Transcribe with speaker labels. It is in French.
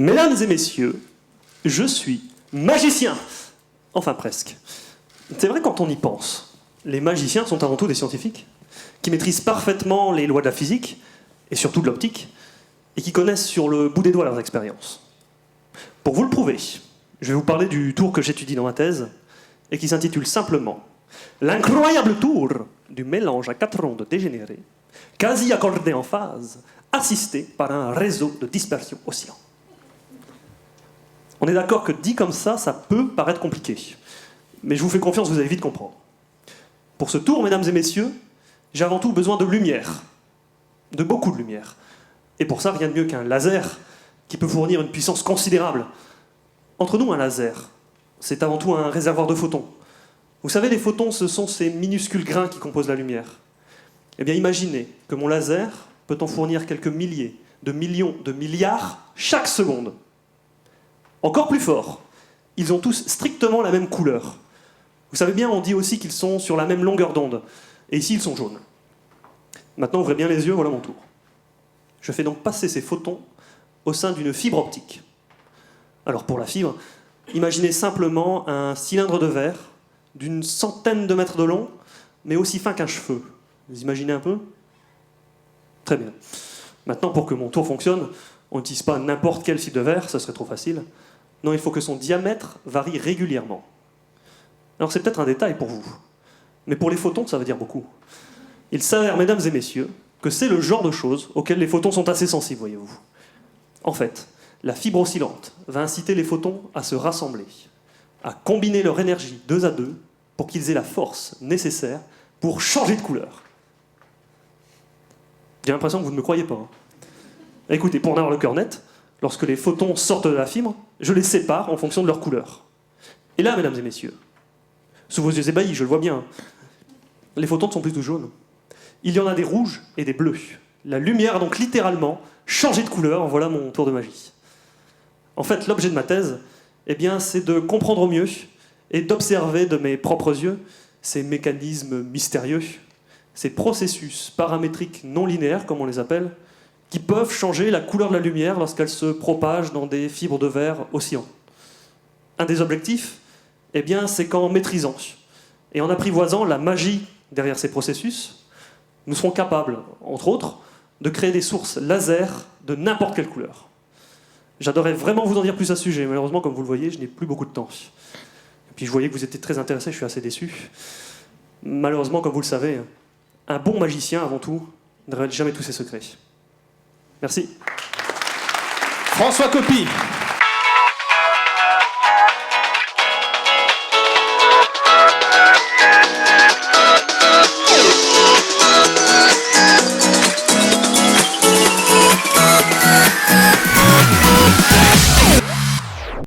Speaker 1: Mesdames et messieurs, je suis magicien. Enfin presque. C'est vrai quand on y pense. Les magiciens sont avant tout des scientifiques qui maîtrisent parfaitement les lois de la physique et surtout de l'optique et qui connaissent sur le bout des doigts leurs expériences. Pour vous le prouver, je vais vous parler du tour que j'étudie dans ma thèse et qui s'intitule simplement « L'incroyable tour du mélange à 4 ondes dégénérées, quasi accordé en phase, assisté par un réseau de dispersion océan. » On est d'accord que dit comme ça peut paraître compliqué. Mais je vous fais confiance, vous allez vite comprendre. Pour ce tour, mesdames et messieurs, j'ai avant tout besoin de lumière. De beaucoup de lumière. Et pour ça, rien de mieux qu'un laser qui peut fournir une puissance considérable. Entre nous, un laser, c'est avant tout un réservoir de photons. Vous savez, les photons, ce sont ces minuscules grains qui composent la lumière. Eh bien, imaginez que mon laser peut en fournir quelques milliers, de millions, de milliards chaque seconde. Encore plus fort, ils ont tous strictement la même couleur. Vous savez bien, on dit aussi qu'ils sont sur la même longueur d'onde. Et ici, ils sont jaunes. Maintenant, ouvrez bien les yeux, voilà mon tour. Je fais donc passer ces photons au sein d'une fibre optique. Alors pour la fibre, imaginez simplement un cylindre de verre d'une centaine de mètres de long, mais aussi fin qu'un cheveu. Vous imaginez un peu? Très bien. Maintenant, pour que mon tour fonctionne, on n'utilise pas n'importe quelle fibre de verre, ça serait trop facile. Non, il faut que son diamètre varie régulièrement. Alors c'est peut-être un détail pour vous, mais pour les photons, ça veut dire beaucoup. Il s'avère, mesdames et messieurs, que c'est le genre de choses auxquelles les photons sont assez sensibles, voyez-vous. En fait, la fibre oscillante va inciter les photons à se rassembler, à combiner leur énergie 2 à 2 pour qu'ils aient la force nécessaire pour changer de couleur. J'ai l'impression que vous ne me croyez pas. Écoutez, pour en avoir le cœur net, lorsque les photons sortent de la fibre, je les sépare en fonction de leur couleur. Et là, mesdames et messieurs, sous vos yeux ébahis, je le vois bien, les photons ne sont plus tous jaunes. Il y en a des rouges et des bleus. La lumière a donc littéralement changé de couleur, voilà mon tour de magie. En fait, l'objet de ma thèse, eh bien, c'est de comprendre au mieux et d'observer de mes propres yeux ces mécanismes mystérieux, ces processus paramétriques non linéaires, comme on les appelle, qui peuvent changer la couleur de la lumière lorsqu'elle se propage dans des fibres de verre oscillantes. Un des objectifs, eh bien, c'est qu'en maîtrisant et en apprivoisant la magie derrière ces processus, nous serons capables, entre autres, de créer des sources laser de n'importe quelle couleur. J'adorerais vraiment vous en dire plus à ce sujet, mais malheureusement, comme vous le voyez, je n'ai plus beaucoup de temps. Et puis je voyais que vous étiez très intéressés, je suis assez déçu. Malheureusement, comme vous le savez, un bon magicien, avant tout, ne révèle jamais tous ses secrets. Merci.
Speaker 2: François Coppi.